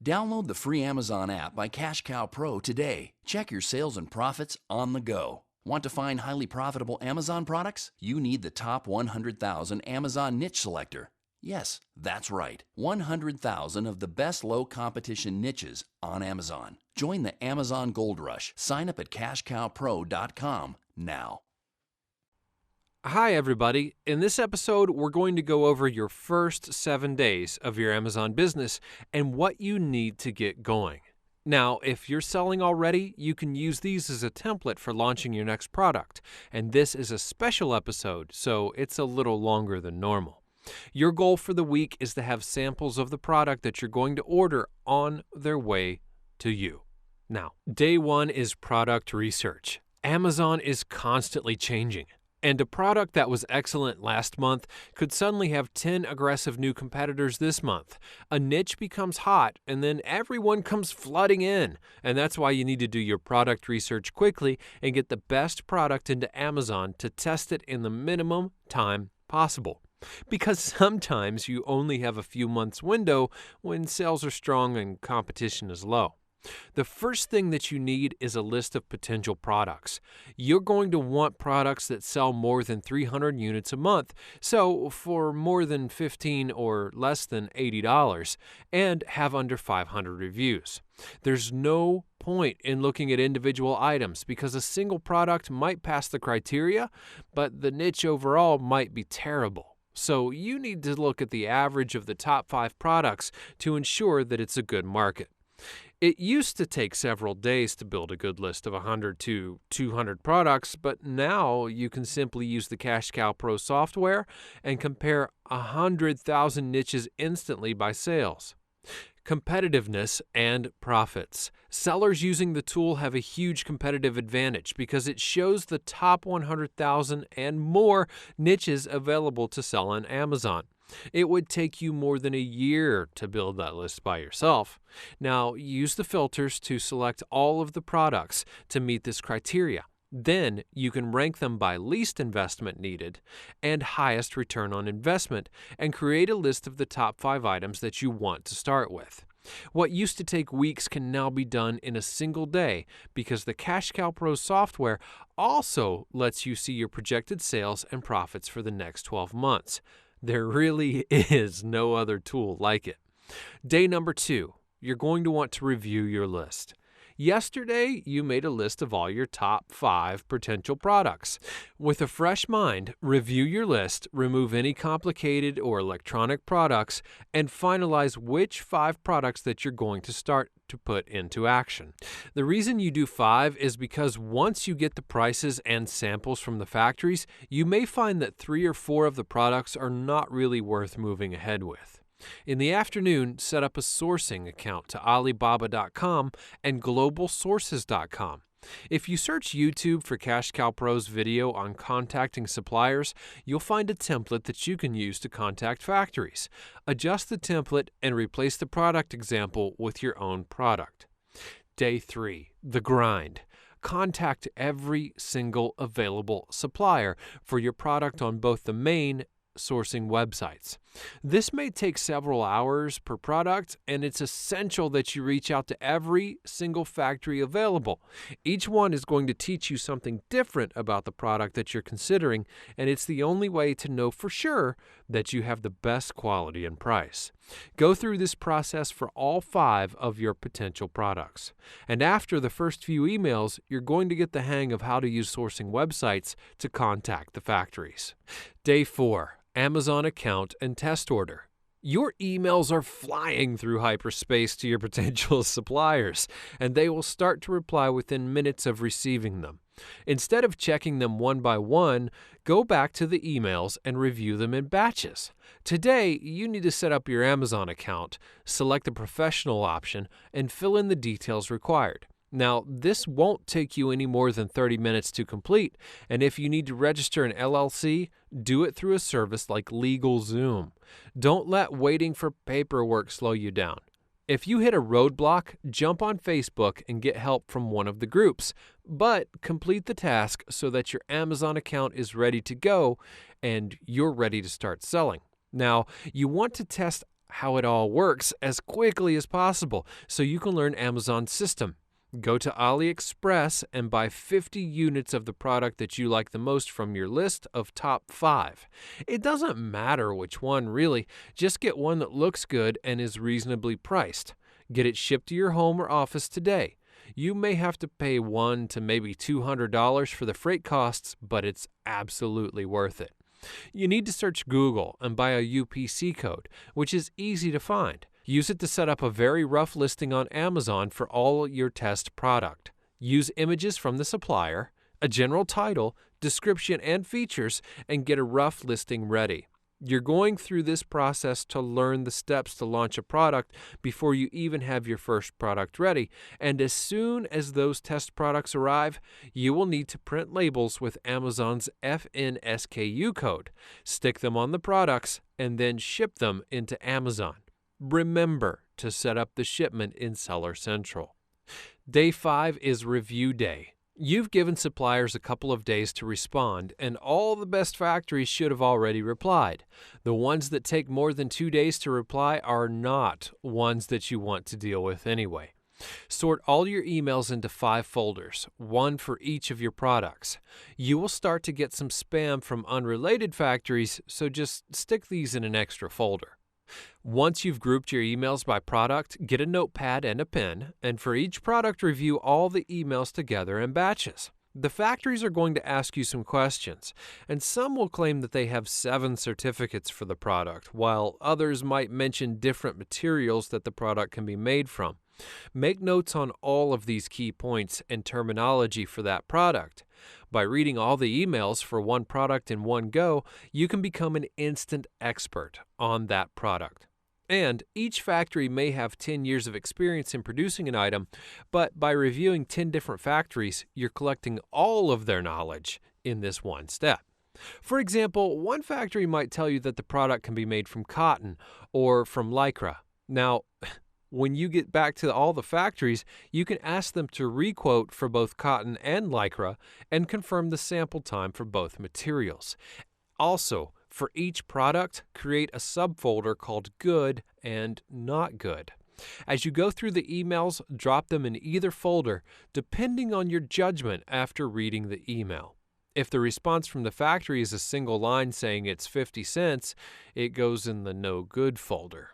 Download the free Amazon app by CashCowPro today. Check your sales and profits on the go. Want to find highly profitable Amazon products? You need the top 100,000 Amazon niche selector. Yes, that's right. 100,000 of the best low competition niches on Amazon. Join the Amazon Gold Rush. Sign up at CashCowPro.com now. Hi, everybody. In this episode, we're going to go over your first 7 days of your Amazon business and what you need to get going. Now, if you're selling already, you can use these as a template for launching your next product. And this is a special episode, so it's a little longer than normal. Your goal for the week is to have samples of the product that you're going to order on their way to you. Now, day one is product research. Amazon is constantly changing. And a product that was excellent last month could suddenly have 10 aggressive new competitors this month. A niche becomes hot, and then everyone comes flooding in. And that's why you need to do your product research quickly and get the best product into Amazon to test it in the minimum time possible. Because sometimes you only have a few months window when sales are strong and competition is low. The first thing that you need is a list of potential products. You're going to want products that sell more than 300 units a month, so for more than $15 or less than $80, and have under 500 reviews. There's no point in looking at individual items because a single product might pass the criteria, but the niche overall might be terrible. So you need to look at the average of the top 5 products to ensure that it's a good market. It used to take several days to build a good list of 100 to 200 products, but now you can simply use the CashCowPro software and compare 100,000 niches instantly by sales. Competitiveness and profits. Sellers using the tool have a huge competitive advantage because it shows the top 100,000 and more niches available to sell on Amazon. It would take you more than a year to build that list by yourself. Now, use the filters to select all of the products to meet this criteria. Then you can rank them by least investment needed and highest return on investment and create a list of the top 5 items that you want to start with. What used to take weeks can now be done in a single day because the CashCowPro software also lets you see your projected sales and profits for the next 12 months. There really is no other tool like it. Day number 2, you're going to want to review your list. Yesterday, you made a list of all your top 5 potential products. With a fresh mind, review your list, remove any complicated or electronic products, and finalize which 5 products that you're going to start to put into action. The reason you do 5 is because once you get the prices and samples from the factories, you may find that 3 or 4 of the products are not really worth moving ahead with. In the afternoon, set up a sourcing account to Alibaba.com and GlobalSources.com. If you search YouTube for CashCowPro's video on contacting suppliers, you'll find a template that you can use to contact factories. Adjust the template and replace the product example with your own product. Day 3, the grind. Contact every single available supplier for your product on both the main sourcing websites. This may take several hours per product, and it's essential that you reach out to every single factory available. Each one is going to teach you something different about the product that you're considering, and it's the only way to know for sure that you have the best quality and price. Go through this process for all 5 of your potential products. And after the first few emails, you're going to get the hang of how to use sourcing websites to contact the factories. Day 4. Amazon account and test order. Your emails are flying through hyperspace to your potential suppliers, and they will start to reply within minutes of receiving them. Instead of checking them one by one, go back to the emails and review them in batches. Today, you need to set up your Amazon account, select the professional option, and fill in the details required. Now, this won't take you any more than 30 minutes to complete, and if you need to register an LLC, do it through a service like LegalZoom. Don't let waiting for paperwork slow you down. If you hit a roadblock, jump on Facebook and get help from one of the groups, but complete the task so that your Amazon account is ready to go and you're ready to start selling. Now, you want to test how it all works as quickly as possible so you can learn Amazon's system. Go to AliExpress and buy 50 units of the product that you like the most from your list of top 5. It doesn't matter which one, really. Just get one that looks good and is reasonably priced. Get it shipped to your home or office today. You may have to pay $100 to maybe $200 for the freight costs, but it's absolutely worth it. You need to search Google and buy a UPC code, which is easy to find. Use it to set up a very rough listing on Amazon for all your test product. Use images from the supplier, a general title, description, and features, and get a rough listing ready. You're going through this process to learn the steps to launch a product before you even have your first product ready, and as soon as those test products arrive, you will need to print labels with Amazon's FNSKU code, stick them on the products, and then ship them into Amazon. Remember to set up the shipment in Seller Central. Day 5 is review day. You've given suppliers a couple of days to respond, and all the best factories should have already replied. The ones that take more than 2 days to reply are not ones that you want to deal with anyway. Sort all your emails into 5 folders, one for each of your products. You will start to get some spam from unrelated factories, so just stick these in an extra folder. Once you've grouped your emails by product, get a notepad and a pen, and for each product, review all the emails together in batches. The factories are going to ask you some questions, and some will claim that they have 7 certificates for the product, while others might mention different materials that the product can be made from. Make notes on all of these key points and terminology for that product. By reading all the emails for one product in one go, you can become an instant expert on that product. And each factory may have 10 years of experience in producing an item, but by reviewing 10 different factories, you're collecting all of their knowledge in this one step. For example, one factory might tell you that the product can be made from cotton or from lycra. Now, when you get back to all the factories, you can ask them to requote for both cotton and lycra and confirm the sample time for both materials. Also, for each product, create a subfolder called Good and Not Good. As you go through the emails, drop them in either folder, depending on your judgment after reading the email. If the response from the factory is a single line saying it's 50 cents, it goes in the No Good folder.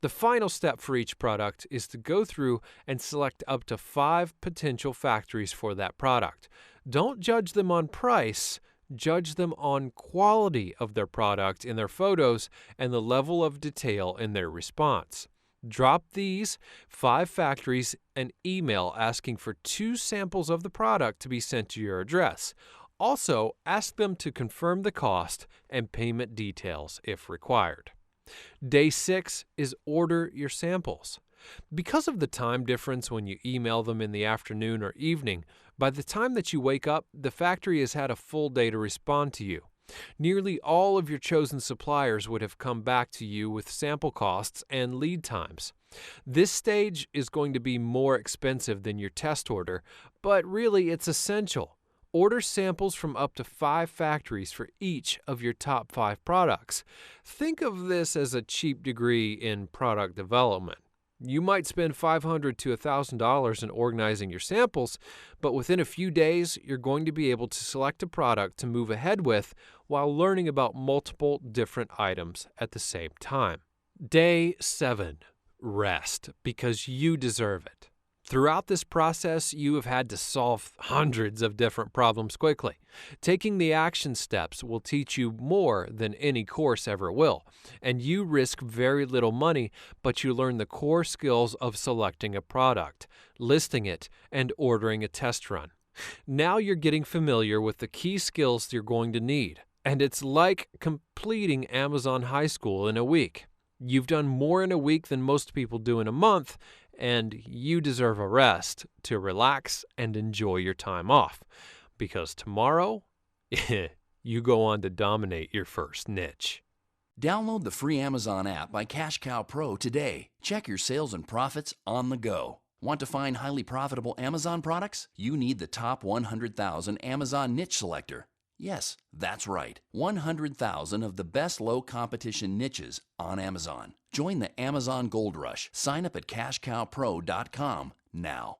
The final step for each product is to go through and select up to 5 potential factories for that product. Don't judge them on price, judge them on quality of their product in their photos and the level of detail in their response. Drop these 5 factories an email asking for 2 samples of the product to be sent to your address. Also, ask them to confirm the cost and payment details if required. Day 6 is order your samples. Because of the time difference when you email them in the afternoon or evening, by the time that you wake up, the factory has had a full day to respond to you. Nearly all of your chosen suppliers would have come back to you with sample costs and lead times. This stage is going to be more expensive than your test order, but really it's essential. Order samples from up to 5 factories for each of your top 5 products. Think of this as a cheap degree in product development. You might spend $500 to $1,000 in organizing your samples, but within a few days, you're going to be able to select a product to move ahead with while learning about multiple different items at the same time. Day 7. Rest, because you deserve it. Throughout this process, you have had to solve hundreds of different problems quickly. Taking the action steps will teach you more than any course ever will, and you risk very little money, but you learn the core skills of selecting a product, listing it, and ordering a test run. Now you're getting familiar with the key skills you're going to need, and it's like completing Amazon High School in a week. You've done more in a week than most people do in a month, and you deserve a rest to relax and enjoy your time off. Because tomorrow, you go on to dominate your first niche. Download the free Amazon app by CashCowPro today. Check your sales and profits on the go. Want to find highly profitable Amazon products? You need the top 100,000 Amazon Niche Selector. Yes, that's right. 100,000 of the best low competition niches on Amazon. Join the Amazon Gold Rush. Sign up at CashCowPro.com now.